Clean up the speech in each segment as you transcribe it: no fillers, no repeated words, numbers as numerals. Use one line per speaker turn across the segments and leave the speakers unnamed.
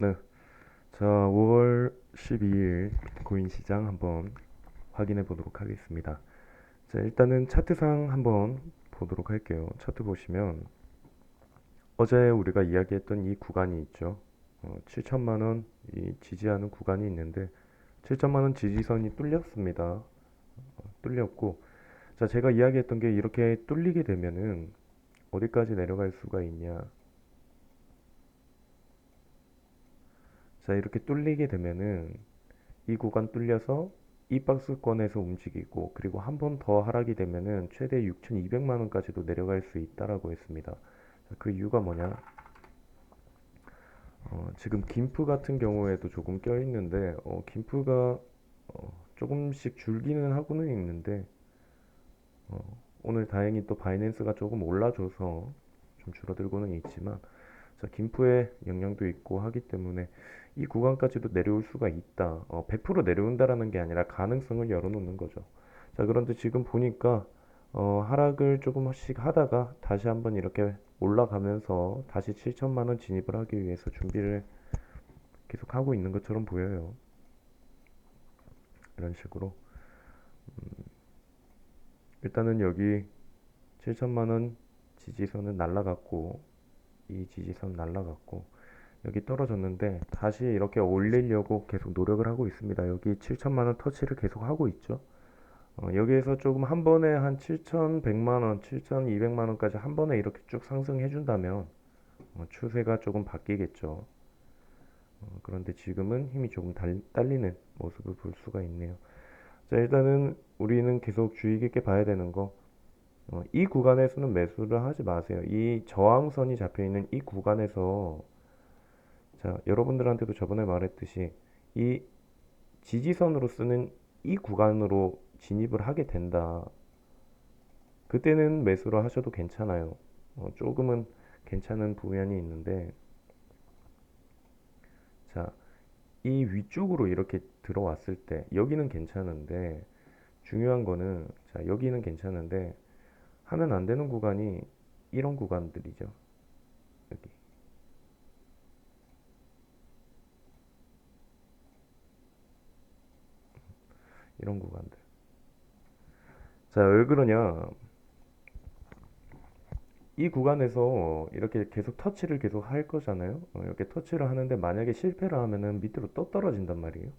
네. 자, 5월 12일 비트코인 시장 한번 확인해 보도록 하겠습니다. 자, 일단은 차트상 한번 보도록 할게요. 차트 보시면 어제 우리가 이야기했던 이 구간이 있죠. 7천만 원 이 지지하는 구간이 있는데 7천만 원 지지선이 뚫렸습니다. 뚫렸고, 자, 제가 이야기했던 게 이렇게 뚫리게 되면은 어디까지 내려갈 수가 있냐. 자, 이렇게 뚫리게 되면은 이 구간 뚫려서 이 박스권에서 움직이고, 그리고 한 번 더 하락이 되면은 최대 6,200만 원까지도 내려갈 수 있다라고 했습니다. 그 이유가 뭐냐? 지금 김프 같은 경우에도 조금 껴 있는데, 김프가 조금씩 줄기는 하고는 있는데, 어, 오늘 다행히 또 바이낸스가 조금 올라줘서 좀 줄어들고는 있지만, 자, 김프의 영향도 있고 하기 때문에 이 구간까지도 내려올 수가 있다. 100% 내려온다라는 게 아니라 가능성을 열어놓는 거죠. 자, 그런데 지금 보니까 하락을 조금씩 하다가 다시 한번 이렇게 올라가면서 다시 7천만 원 진입을 하기 위해서 준비를 계속 하고 있는 것처럼 보여요. 이런 식으로. 일단은 여기 7천만 원 지지선은 날라갔고, 이 지지선 날라갔고, 여기 떨어졌는데 다시 이렇게 올리려고 계속 노력을 하고 있습니다. 여기 7천만 원 터치를 계속 하고 있죠. 여기에서 조금 한 번에 한 7,100만 원, 7,200만 원까지 한 번에 이렇게 쭉 상승해 준다면 추세가 조금 바뀌겠죠. 그런데 지금은 힘이 조금 딸리는 모습을 볼 수가 있네요. 자, 일단은 우리는 계속 주의 깊게 봐야 되는 거, 이 구간에서는 매수를 하지 마세요. 이 저항선이 잡혀 있는 이 구간에서, 자, 여러분들한테도 저번에 말했듯이 이 지지선으로 쓰는 이 구간으로 진입을 하게 된다. 그때는 매수를 하셔도 괜찮아요. 조금은 괜찮은 부분이 있는데, 자, 이 위쪽으로 이렇게 들어왔을 때 여기는 괜찮은데, 중요한 거는, 자, 여기는 괜찮은데 하면 안 되는 구간이 이런 구간들이죠. 여기 이런 구간들. 자, 왜 그러냐? 이 구간에서 이렇게 계속 터치를 계속 할 거잖아요. 이렇게 터치를 하는데 만약에 실패를 하면은 밑으로 또 떨어진단 말이에요.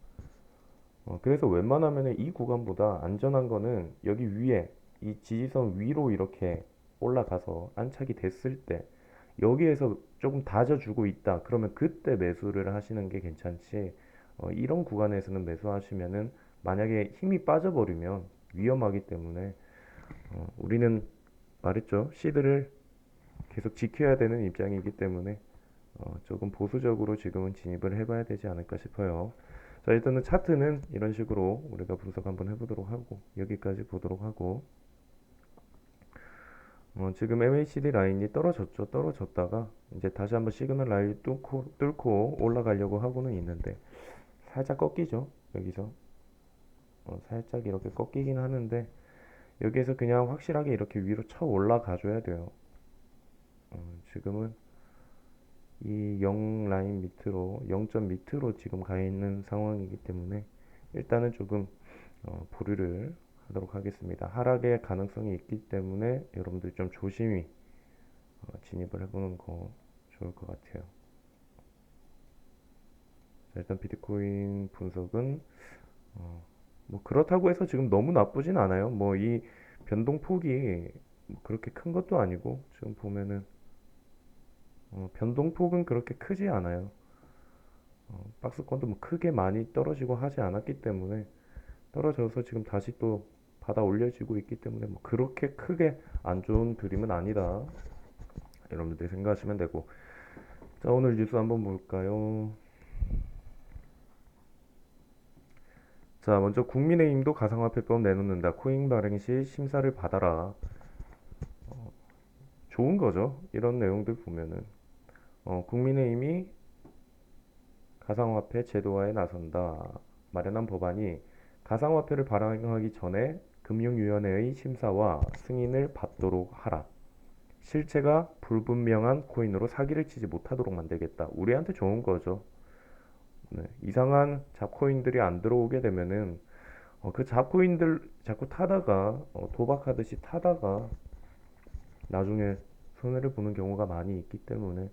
그래서 웬만하면은 이 구간보다 안전한 거는 여기 위에 이 지지선 위로 이렇게 올라가서 안착이 됐을 때 여기에서 조금 다져주고 있다. 그러면 그때 매수를 하시는 게 괜찮지. 이런 구간에서는 매수하시면은 만약에 힘이 빠져버리면 위험하기 때문에 우리는 말했죠. 시드를 계속 지켜야 되는 입장이기 때문에 조금 보수적으로 지금은 진입을 해봐야 되지 않을까 싶어요. 자, 일단은 차트는 이런 식으로 우리가 분석 한번 해보도록 하고, 여기까지 보도록 하고, 지금 MACD 라인이 떨어졌죠. 떨어졌다가 이제 다시 한번 시그널 라인 뚫고 올라가려고 하고는 있는데 살짝 꺾이죠. 여기서 살짝 이렇게 꺾이긴 하는데 여기에서 그냥 확실하게 이렇게 위로 쳐 올라가 줘야 돼요. 지금은 이 0 라인 밑으로 0점 밑으로 지금 가 있는 상황이기 때문에 일단은 조금 보류를 하도록 하겠습니다. 하락의 가능성이 있기 때문에 여러분들 좀 조심히 진입을 해보는 거 좋을 것 같아요. 자, 일단 비트코인 분석은 뭐 그렇다고 해서 지금 너무 나쁘진 않아요. 뭐 이 변동폭이 뭐 그렇게 큰 것도 아니고 지금 보면은 변동폭은 그렇게 크지 않아요. 박스권도 뭐 크게 많이 떨어지고 하지 않았기 때문에 떨어져서 지금 다시 또 받아 올려지고 있기 때문에 뭐 그렇게 크게 안 좋은 그림은 아니다. 여러분들 생각하시면 되고. 자, 오늘 뉴스 한번 볼까요? 자, 먼저 국민의힘도 가상화폐법 내놓는다. 코인 발행 시 심사를 받아라. 좋은 거죠. 이런 내용들 보면은 국민의힘이 가상화폐 제도화에 나선다. 마련한 법안이 가상화폐를 발행하기 전에 금융위원회의 심사와 승인을 받도록 하라. 실체가 불분명한 코인으로 사기를 치지 못하도록 만들겠다. 우리한테 좋은 거죠. 네, 이상한 잡코인들이 안 들어오게 되면은 그 잡코인들 자꾸 타다가 도박하듯이 타다가 나중에 손해를 보는 경우가 많이 있기 때문에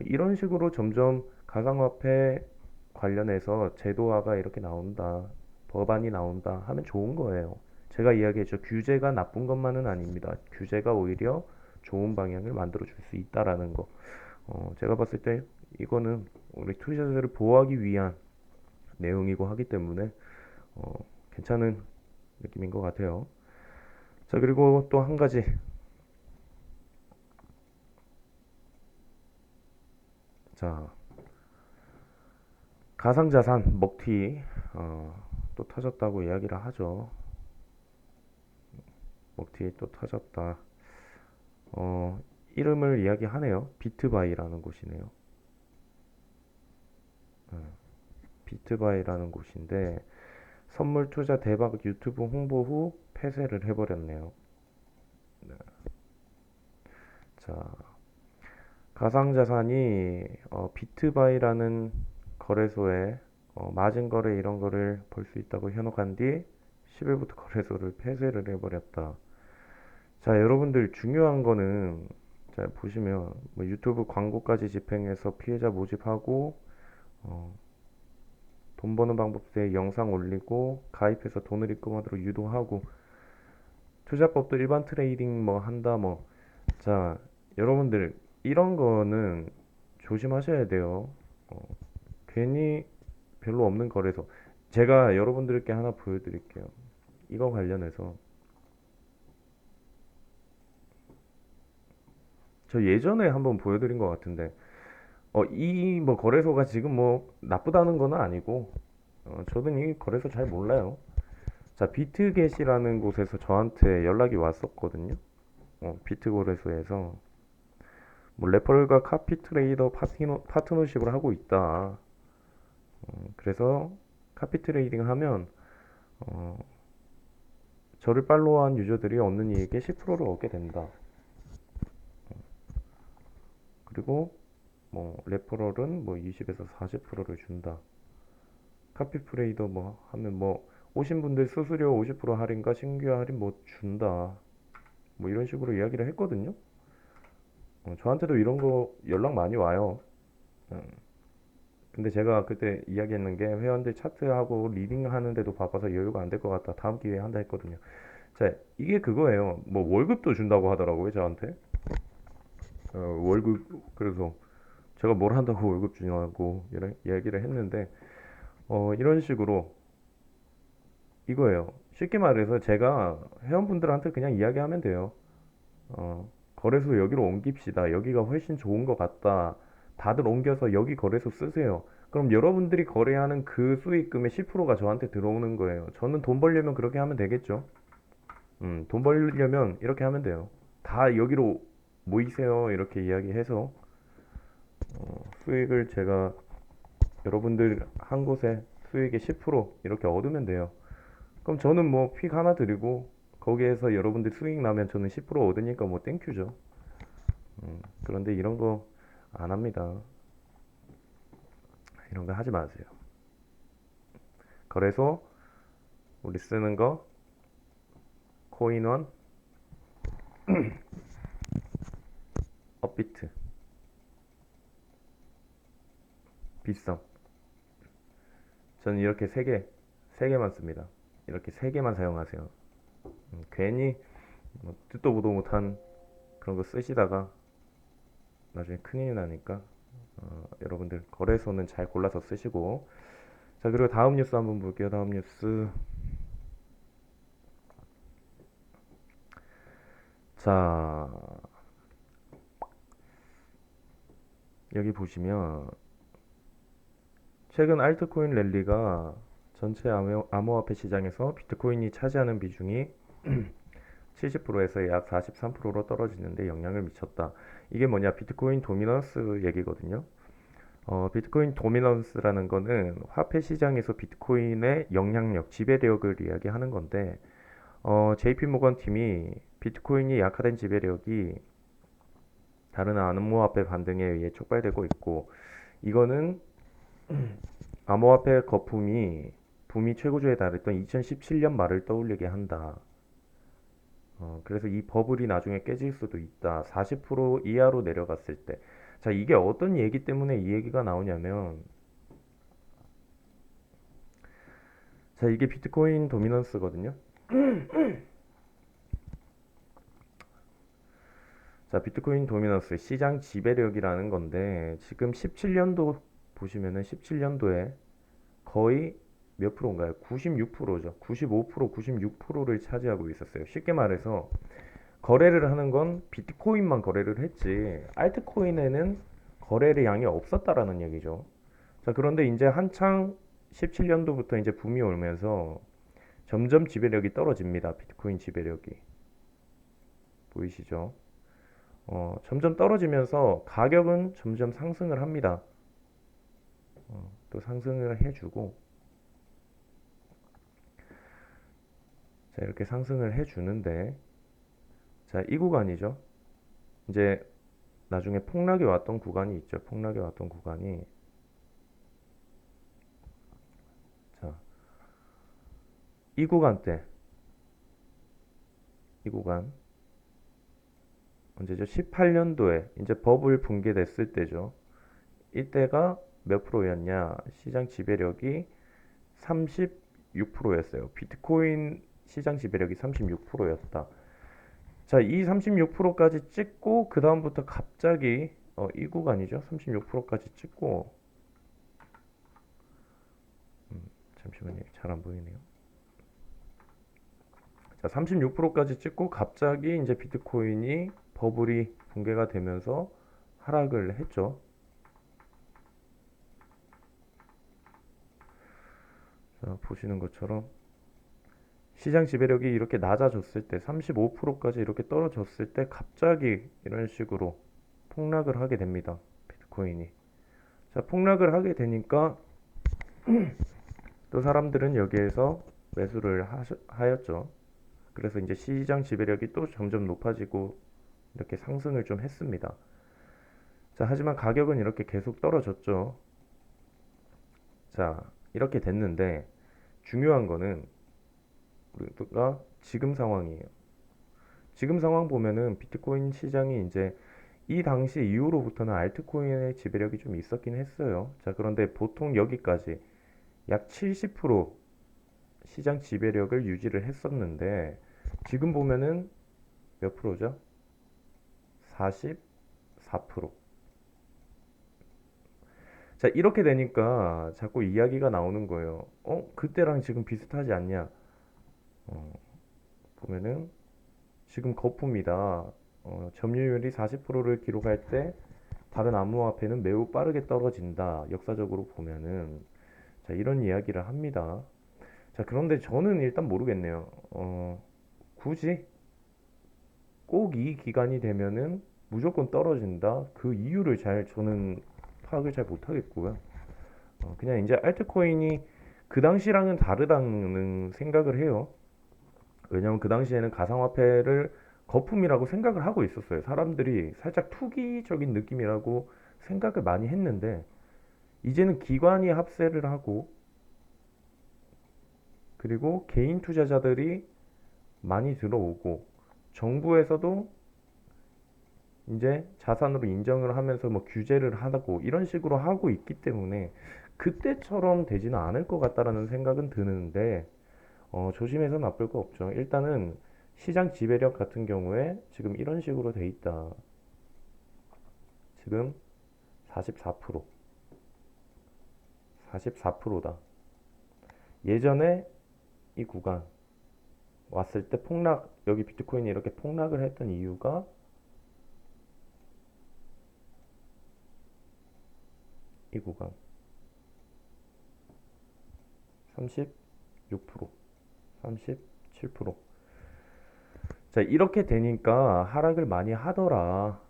이런 식으로 점점 가상화폐 관련해서 제도화가 이렇게 나온다, 법안이 나온다 하면 좋은 거예요. 제가 이야기했죠. 규제가 나쁜 것만은 아닙니다. 규제가 오히려 좋은 방향을 만들어 줄 수 있다라는 거. 제가 봤을 때 이거는 우리 투자자들을 보호하기 위한 내용이고 하기 때문에 어, 괜찮은 느낌인 것 같아요. 자, 그리고 또 한 가지. 자, 가상자산 먹튀 또 터졌다고 이야기를 하죠. 먹튀 또 터졌다. 이름을 이야기하네요. 비트바이라는 곳이네요. 비트바이라는 곳인데 선물 투자 대박 유튜브 홍보 후 폐쇄를 해버렸네요. 자, 가상자산이 비트바이라는 거래소에 마진 거래 이런 거를 볼 수 있다고 현혹한 뒤 10일부터 거래소를 폐쇄를 해버렸다. 자, 여러분들 중요한 거는 자, 보시면 뭐 유튜브 광고까지 집행해서 피해자 모집하고 어, 돈 버는 방법에 영상 올리고 가입해서 돈을 입금하도록 유도하고 투자법도 일반 트레이딩 뭐 한다 뭐 자, 여러분들 이런 거는 조심하셔야 돼요. 어, 괜히 별로 없는 거래소 제가 여러분들께 하나 보여드릴게요. 이거 관련해서 저 예전에 한번 보여드린 것 같은데 이 뭐 거래소가 지금 뭐 나쁘다는 건 아니고 저도 이 거래소 잘 몰라요. 자, 비트겟이라는 곳에서 저한테 연락이 왔었거든요. 비트 거래소에서 뭐 레퍼럴과 카피 트레이더 파트너십을 하고 있다. 그래서 카피 트레이딩 하면 어, 저를 팔로우한 유저들이 얻는 이익의 10%를 얻게 된다. 그리고 뭐 레퍼럴은 뭐 20에서 40%를 준다. 카피 트레이더 뭐 하면 뭐 오신 분들 수수료 50% 할인과 신규 할인 뭐 준다. 뭐 이런 식으로 이야기를 했거든요. 저한테도 이런 거 연락 많이 와요. 음, 근데 제가 그때 이야기했는 게 회원들 차트하고 리딩 하는데도 바빠서 여유가 안 될 것 같다. 다음 기회에 한다 했거든요. 자, 이게 그거예요. 뭐 월급도 준다고 하더라고요, 저한테. 월급 그래서 제가 뭘 한다고 월급 주냐고 이런 이야기를 했는데 이런 식으로 이거예요. 쉽게 말해서 제가 회원분들한테 그냥 이야기하면 돼요. 거래소 여기로 옮깁시다. 여기가 훨씬 좋은 것 같다. 다들 옮겨서 여기 거래소 쓰세요. 그럼 여러분들이 거래하는 그 수익금의 10%가 저한테 들어오는 거예요. 저는 돈 벌려면 그렇게 하면 되겠죠. 돈 벌려면 이렇게 하면 돼요. 다 여기로 모이세요. 이렇게 이야기해서 수익을 제가 여러분들 한 곳에 수익의 10% 이렇게 얻으면 돼요. 그럼 저는 뭐 픽 하나 드리고 거기에서 여러분들 수익 나면 저는 10% 얻으니까 뭐 땡큐죠. 그런데 이런 거 안 합니다. 이런 거 하지 마세요. 거래소 우리 쓰는 거 코인원 업비트 비썸 저는 이렇게 세 개만 씁니다. 이렇게 세 개만 사용하세요. 괜히 뭐 듣도 보도 못한 그런 거 쓰시다가 나중에 큰일이 나니까 여러분들 거래소는 잘 골라서 쓰시고 자 그리고 다음 뉴스 한번 볼게요. 다음 뉴스 자 여기 보시면 최근 알트코인 랠리가 전체 암호화폐 시장에서 비트코인이 차지하는 비중이 70%에서 약 43%로 떨어지는데 영향을 미쳤다. 이게 뭐냐? 비트코인 도미넌스 얘기거든요. 비트코인 도미넌스라는 거는 화폐 시장에서 비트코인의 영향력, 지배력을 이야기하는 건데, JP 모건 팀이 비트코인이 약화된 지배력이 다른 암호화폐 반등에 의해 촉발되고 있고, 이거는 암호화폐 거품이 붐이 최고조에 달했던 2017년 말을 떠올리게 한다. 그래서 이 버블이 나중에 깨질 수도 있다. 40% 이하로 내려갔을 때. 자, 이게 어떤 얘기 때문에 이 얘기가 나오냐면, 자, 이게 비트코인 도미넌스거든요. 자, 비트코인 도미넌스, 시장 지배력이라는 건데, 지금 17년도 보시면은 17년도에 거의 몇 프로인가요? 96%죠. 95%, 96%를 차지하고 있었어요. 쉽게 말해서 거래를 하는 건 비트코인만 거래를 했지 알트코인에는 거래의 양이 없었다라는 얘기죠. 자, 그런데 이제 한창 17년도부터 이제 붐이 오면서 점점 지배력이 떨어집니다. 비트코인 지배력이. 보이시죠? 점점 떨어지면서 가격은 점점 상승을 합니다. 또 상승을 해주고, 자, 이렇게 상승을 해주는데, 자, 이 구간이죠. 이제 나중에 폭락이 왔던 구간이 있죠. 폭락이 왔던 구간이, 자, 이 구간대, 이 구간 언제죠? 18년도에 이제 버블 붕괴됐을 때죠. 이때가 몇 프로였냐? 시장 지배력이 36%였어요. 비트코인 시장 지배력이 36%였다. 자, 이 36%까지 찍고 그 다음부터 갑자기 이 구간이죠. 36%까지 찍고 잠시만요. 잘 안 보이네요. 자, 36%까지 찍고 갑자기 이제 비트코인이 버블이 붕괴가 되면서 하락을 했죠. 자, 보시는 것처럼 시장 지배력이 이렇게 낮아졌을 때 35%까지 이렇게 떨어졌을 때 갑자기 이런 식으로 폭락을 하게 됩니다. 비트코인이. 자, 폭락을 하게 되니까 또 사람들은 여기에서 매수를 하였죠. 그래서 이제 시장 지배력이 또 점점 높아지고 이렇게 상승을 좀 했습니다. 자, 하지만 가격은 이렇게 계속 떨어졌죠. 자, 이렇게 됐는데 중요한 거는 우리가 지금 상황이에요. 지금 상황 보면은 비트코인 시장이 이제 이 당시 이후로부터는 알트코인의 지배력이 좀 있었긴 했어요. 자, 그런데 보통 여기까지 약 70% 시장 지배력을 유지를 했었는데 지금 보면은 몇 프로죠? 44%. 자, 이렇게 되니까 자꾸 이야기가 나오는 거예요. 그때랑 지금 비슷하지 않냐? 어, 보면은 지금 거품이다. 점유율이 40%를 기록할 때 다른 암호화폐는 매우 빠르게 떨어진다. 역사적으로 보면은 자, 이런 이야기를 합니다. 자, 그런데 저는 일단 모르겠네요. 굳이 꼭 이 기간이 되면은 무조건 떨어진다. 그 이유를 저는 파악을 잘 못하겠고요. 그냥 이제 알트코인이 그 당시랑은 다르다는 생각을 해요. 왜냐면 그 당시에는 가상화폐를 거품이라고 생각을 하고 있었어요. 사람들이 살짝 투기적인 느낌이라고 생각을 많이 했는데 이제는 기관이 합세를 하고 그리고 개인 투자자들이 많이 들어오고 정부에서도 이제 자산으로 인정을 하면서 뭐 규제를 하고 이런 식으로 하고 있기 때문에 그때처럼 되지는 않을 것 같다라는 생각은 드는데 조심해서 나쁠 거 없죠. 일단은 시장 지배력 같은 경우에 지금 이런 식으로 돼 있다. 지금 44%, 44%다. 예전에 이 구간 왔을 때 여기 비트코인이 이렇게 폭락을 했던 이유가 이 구간 36%, 37%. 자, 이렇게 되니까 하락을 많이 하더라.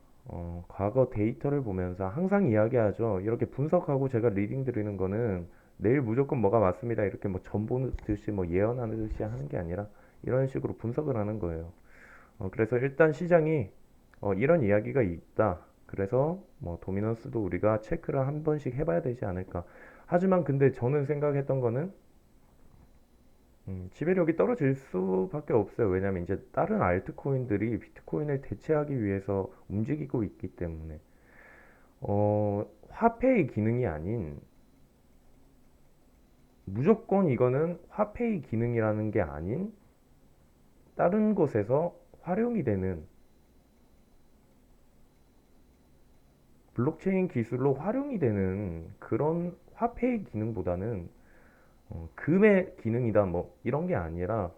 과거 데이터를 보면서 항상 이야기하죠. 이렇게 분석하고 제가 리딩 드리는 거는 내일 무조건 뭐가 맞습니다. 이렇게 뭐 전 보듯이 뭐 예언하듯이 하는 게 아니라 이런 식으로 분석을 하는 거예요. 그래서 일단 시장이 이런 이야기가 있다. 그래서 뭐 도미넌스도 우리가 체크를 한 번씩 해봐야 되지 않을까. 하지만 근데 저는 생각했던 거는 지배력이 떨어질 수밖에 없어요. 왜냐면 이제 다른 알트코인들이 비트코인을 대체하기 위해서 움직이고 있기 때문에 화폐의 기능이 아닌 무조건 이거는 화폐의 기능이라는 게 아닌 다른 곳에서 활용이 되는 블록체인 기술로 활용이 되는 그런 화폐의 기능보다는 금의 기능이다 뭐 이런 게 아니라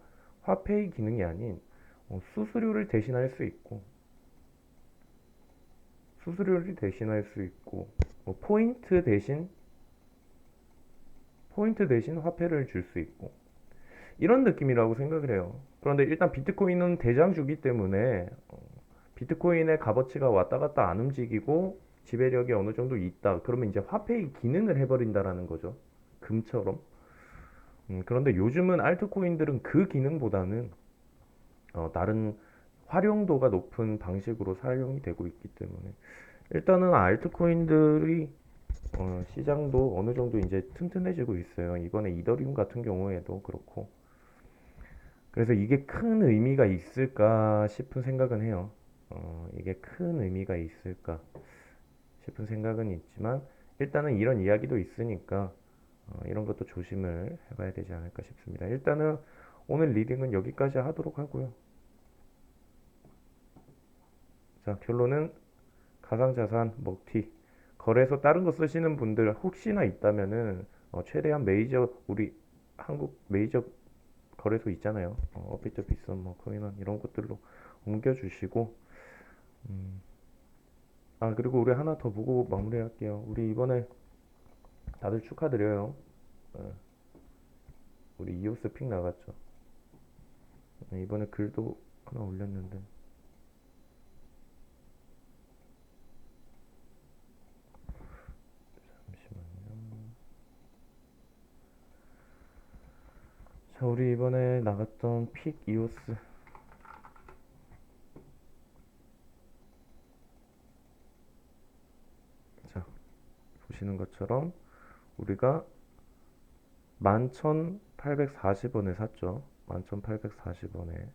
화폐의 기능이 아닌 수수료를 대신할 수 있고 수수료를 대신할 수 있고 뭐 포인트 대신 화폐를 줄 수 있고 이런 느낌이라고 생각을 해요. 그런데 일단 비트코인은 대장주기 때문에 비트코인의 값어치가 왔다 갔다 안 움직이고 지배력이 어느 정도 있다. 그러면 이제 화폐의 기능을 해버린다라는 거죠. 금처럼. 그런데 요즘은 알트코인들은 그 기능보다는 다른 활용도가 높은 방식으로 사용이 되고 있기 때문에 일단은 알트코인들이 시장도 어느 정도 이제 튼튼해지고 있어요. 이번에 이더리움 같은 경우에도 그렇고. 그래서 이게 큰 의미가 있을까 싶은 생각은 해요. 이게 큰 의미가 있을까 싶은 생각은 있지만 일단은 이런 이야기도 있으니까 이런 것도 조심을 해봐야 되지 않을까 싶습니다. 일단은 오늘 리딩은 여기까지 하도록 하고요. 자, 결론은 가상자산, 먹튀, 거래소 다른 거 쓰시는 분들 혹시나 있다면은 최대한 메이저 우리 한국 메이저 거래소 있잖아요. 업비트, 비썸, 뭐 코인원 이런 것들로 옮겨주시고 그리고 우리 하나 더 보고 마무리할게요. 우리 이번에 다들 축하드려요. 우리 이오스 픽 나갔죠. 이번에 글도 하나 올렸는데 잠시만요. 자, 우리 이번에 나갔던 픽 이오스 자, 보시는 것처럼 우리가 11,840원에 샀죠. 11,840원에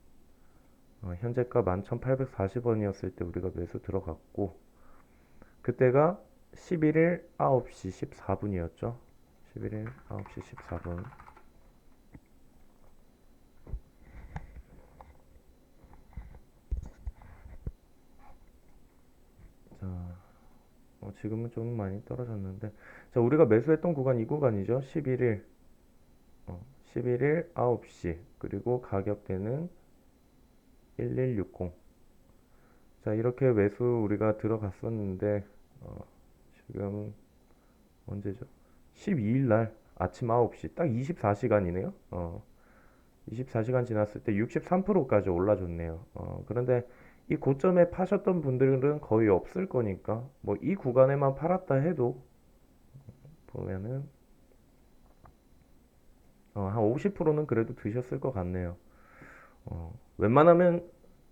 현재가 11,840원이었을 때 우리가 매수 들어갔고 그때가 11일 9시 14분이었죠. 11일 9시 14분. 자, 지금은 좀 많이 떨어졌는데 자, 우리가 매수했던 구간 이 구간이죠. 11일 9시 그리고 가격대는 1160. 자, 이렇게 매수 우리가 들어갔었는데 지금 언제죠? 12일 날 아침 9시 딱 24시간이네요. 24시간 지났을 때 63%까지 올라줬네요. 그런데 이 고점에 파셨던 분들은 거의 없을 거니까 뭐 이 구간에만 팔았다 해도 보면은 한 50%는 그래도 드셨을 것 같네요. 웬만하면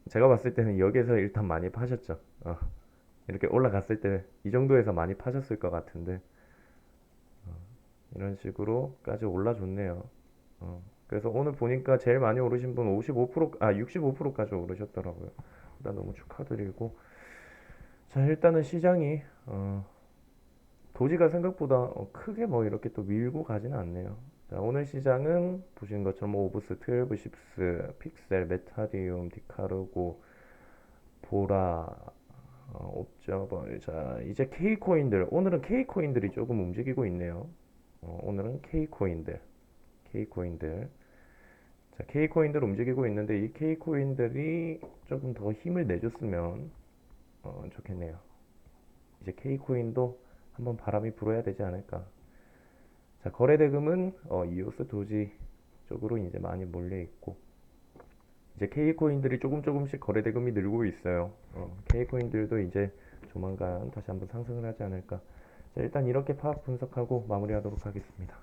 제가 봤을 때는 여기에서 일단 많이 파셨죠. 이렇게 올라갔을 때 이 정도에서 많이 파셨을 것 같은데 이런 식으로까지 올라줬네요. 그래서 오늘 보니까 제일 많이 오르신 분 65%까지 오르셨더라고요. 일단 너무 축하드리고 자, 일단은 시장이 도지가 생각보다 크게 뭐 이렇게 또 밀고 가지는 않네요. 자, 오늘 시장은 보시는 것처럼 오브스, 12십스, 픽셀, 메타디움, 디카르고, 보라, 옵저버. 자, 이제 K코인들. 오늘은 K코인들이 조금 움직이고 있네요. 오늘은 K코인들. 자, K코인들 움직이고 있는데 이 K코인들이 조금 더 힘을 내줬으면 좋겠네요. 이제 K코인도 한번 바람이 불어야 되지 않을까. 자, 거래대금은 이오스 도지 쪽으로 이제 많이 몰려 있고 이제 K코인들이 조금씩 거래대금이 늘고 있어요. K코인들도 이제 조만간 다시 한번 상승을 하지 않을까. 자, 일단 이렇게 파악 분석하고 마무리하도록 하겠습니다.